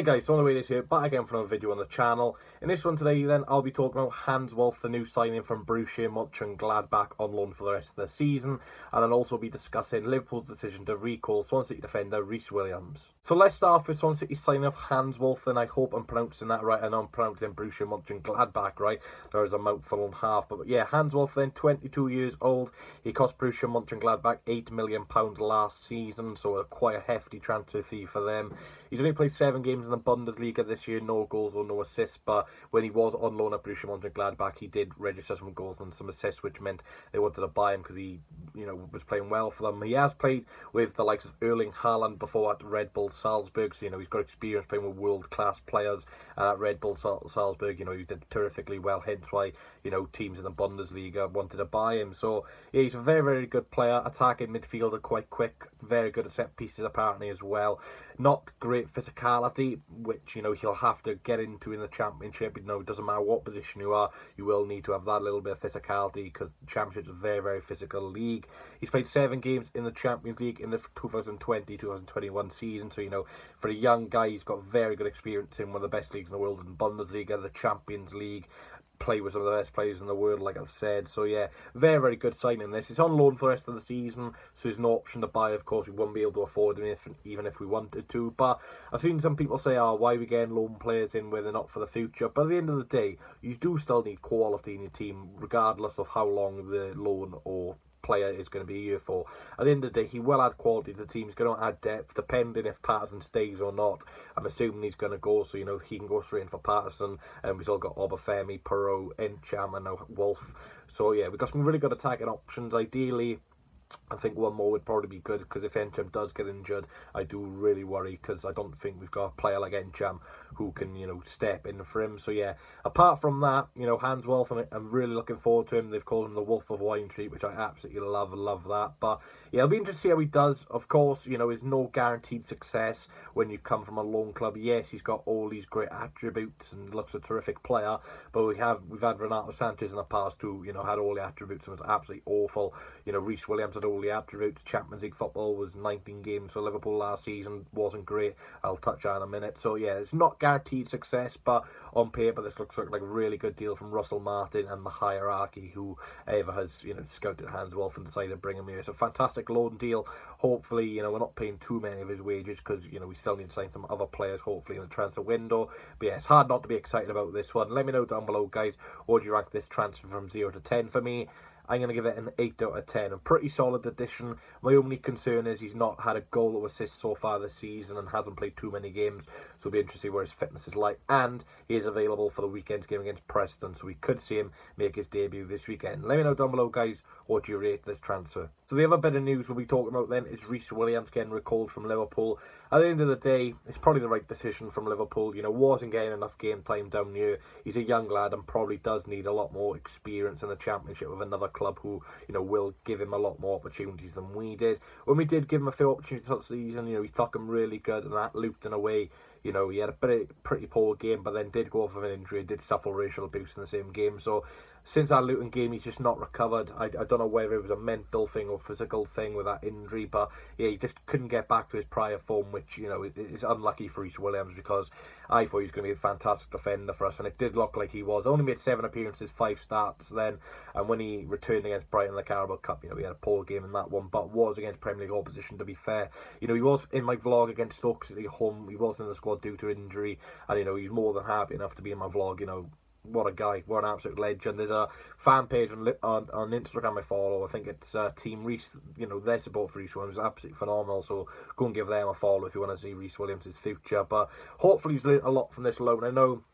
guys, so Wadis here, back again for another video on the channel. In this one today then, I'll be talking about HANNES, the new signing from Borussia Mönchengladback on loan for the rest of the season. And I'll also be discussing Liverpool's decision to recall Swansea City defender Rhys Williams. So let's start off with Swansea City signing of HANNES, and I hope I'm pronouncing that right. I know I'm pronouncing Borussia Mönchengladback right. There is a mouthful and half, but yeah, HANNES then, 22 years old. He cost Borussia Mönchengladback £8 million last season, so quite a hefty transfer fee for them. He's only played 7 games in the Bundesliga this year, no goals or no assists, but when he was on loan at Borussia Mönchengladbach, he did register some goals and some assists, which meant they wanted to buy him because he, was playing well for them. He has played with the likes of Erling Haaland before at Red Bull Salzburg, so he's got experience playing with world-class players. And at Red Bull Salzburg, he did terrifically well, hence why, teams in the Bundesliga wanted to buy him. So yeah, he's a very, very good player, attacking midfielder, quite quick, very good at set pieces apparently as well. Not great physicality, which he'll have to get into in the Championship. It doesn't matter what position you are, you will need to have that little bit of physicality because the Championship is a very, very physical league. He's played 7 games in the Champions League in the 2020-2021 season, so for a young guy, he's got very good experience in one of the best leagues in the world, in Bundesliga, the Champions League. Play with some of the best players in the world, like I've said. So yeah, very, very good signing this. It's on loan for the rest of the season, so there's no option to buy. Of course, we wouldn't be able to afford him even if we wanted to. But I've seen some people say, why are we getting loan players in where they're not for the future? But at the end of the day, you do still need quality in your team, regardless of how long the loan or player is going to be here for. At the end of the day, he will add quality to the team. He's going to add depth, depending if Patterson stays or not. I'm assuming he's going to go, so he can go straight in for Patterson. And we've still got Obafemi, Perot, Encham, and now Wolf. So yeah, we've got some really good attacking options. Ideally, I think one more would probably be good, because if Encham does get injured, I do really worry, because I don't think we've got a player like Encham who can, step in for him. So yeah, apart from that, HANNES, I'm really looking forward to him. They've called him the Wolf of Wine Street, which I absolutely love that. But yeah, it'll be interesting to see how he does. Of course, there's no guaranteed success when you come from a loan club. Yes, he's got all these great attributes and looks a terrific player, but we've had Renato Sanchez in the past who, had all the attributes and was absolutely awful. Rhys Williams had all the attributes. Champions League football, was 19 games for Liverpool last season, wasn't great. I'll touch on in a minute. So yeah, it's not guaranteed success, but on paper this looks like a really good deal from Russell Martin and the hierarchy, whoever has scouted HANNES and decided to bring him here. It's a fantastic loan deal. Hopefully, we're not paying too many of his wages, because we still need to sign some other players hopefully in the transfer window. But yeah, it's hard not to be excited about this one. Let me know down below, guys, what do you rank this transfer from 0 to 10? For me, I'm going to give it an 8 out of 10. A pretty solid addition. My only concern is he's not had a goal or assist so far this season and hasn't played too many games. So it'll be interesting where his fitness is like. And he is available for the weekend's game against Preston, so we could see him make his debut this weekend. Let me know down below, guys, what do you rate this transfer? So the other bit of news we'll be talking about then is Rhys Williams getting recalled from Liverpool. At the end of the day, it's probably the right decision from Liverpool. Wasn't getting enough game time down here. He's a young lad and probably does need a lot more experience in the Championship with another club who, will give him a lot more opportunities than we did. When we did give him a few opportunities this season, he took him really good, and that Luton away, he had a pretty poor game, but then did go off of an injury, did suffer racial abuse in the same game. So since that Luton game, he's just not recovered. I don't know whether it was a mental thing or physical thing with that injury, but yeah, he just couldn't get back to his prior form, which, is unlucky for Rhys Williams, because I thought he was going to be a fantastic defender for us, and it did look like he was. Only made 7 appearances, 5 starts then, and when he returned against Brighton in the Carabao Cup, he had a poor game in that one, but was against Premier League opposition, to be fair. He was in my vlog against Stoke City home. He wasn't in the squad due to injury, and he's more than happy enough to be in my vlog. What a guy, what an absolute legend. There's a fan page on Instagram I follow. I think it's Team Rhys. Their support for Rhys Williams is absolutely phenomenal, so go and give them a follow if you want to see Rhys Williams' future. But hopefully he's learned a lot from this loan. I know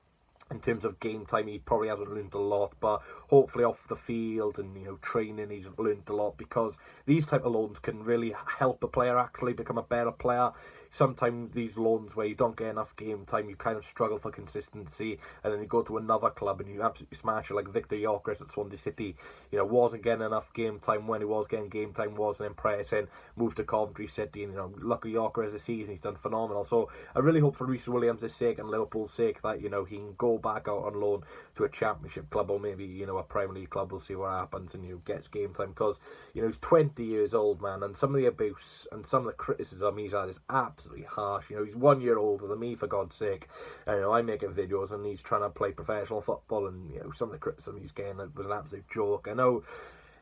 in terms of game time, he probably hasn't learned a lot, but hopefully off the field and training, he's learned a lot, because these type of loans can really help a player actually become a better player. Sometimes these loans where you don't get enough game time, you kind of struggle for consistency, and then you go to another club and you absolutely smash it, like Victor Gyökeres at Swansea City. Wasn't getting enough game time. When he was getting game time, wasn't impressing. Moved to Coventry City, and look at Gyökeres this season, he's done phenomenal. So I really hope for Rhys Williams' sake and Liverpool's sake that he can go back out on loan to a Championship club, or maybe a Premier League club. We'll see what happens, and gets game time, because he's 20 years old, man, and some of the abuse and some of the criticism he's had is absolutely absolutely harsh. You know, he's 1 year older than me, for God's sake. And, you know, I'm making videos and he's trying to play professional football, and, you know, some of the criticism he's getting was an absolute joke. I know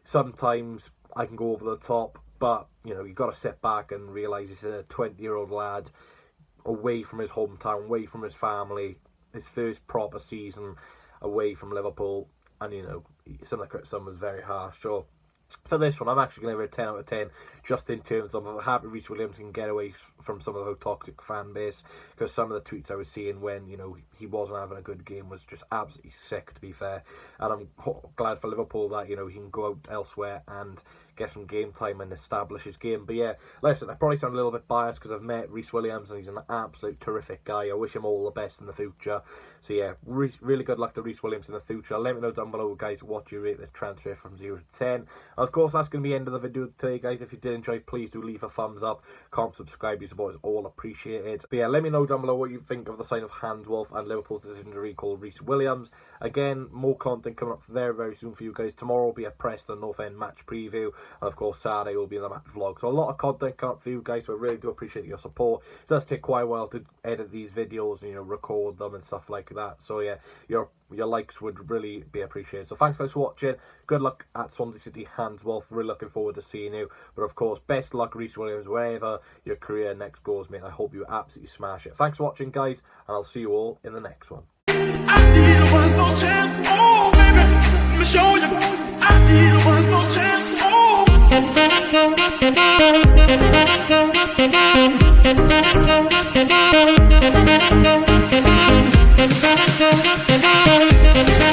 sometimes I can go over the top, but, you know, you've got to sit back and realise he's a 20-year-old lad away from his hometown, away from his family, his first proper season away from Liverpool, and, you know, some of the criticism was very harsh. So for this one, I'm actually going to give it a 10 out of 10, just in terms of I'm happy Rhys Williams can get away from some of the toxic fan base, because some of the tweets I was seeing when, you know, he wasn't having a good game was just absolutely sick, to be fair. And I'm glad for Liverpool that, you know, he can go out elsewhere and get some game time and establish his game. But yeah, listen, I probably sound a little bit biased because I've met Rhys Williams and he's an absolute terrific guy. I wish him all the best in the future. So yeah, really good luck to Rhys Williams in the future. Let me know down below, guys, what you rate this transfer from 0 to 10. And of course, that's going to be the end of the video today, guys. If you did enjoy, please do leave a thumbs up, comment, subscribe. Your support is all appreciated. But yeah, let me know down below what you think of the sign of HANNES and Liverpool's decision to recall Rhys Williams. Again, more content coming up very soon for you guys. Tomorrow will be a Preston North End match preview, and of course Saturday will be the match vlog. So a lot of content coming up for you guys, but I really do appreciate your support. It does take quite a while to edit these videos and, you know, record them and stuff like that. So yeah, your likes would really be appreciated. So thanks guys for watching. Good luck at Swansea City, HANNES. Really looking forward to seeing you. But of course, best luck, Rhys Williams, wherever your career next goes, mate. I hope you absolutely smash it. Thanks for watching, guys, and I'll see you all in the next one. I need one more chance, oh baby, let me show you. I need one more chance, oh.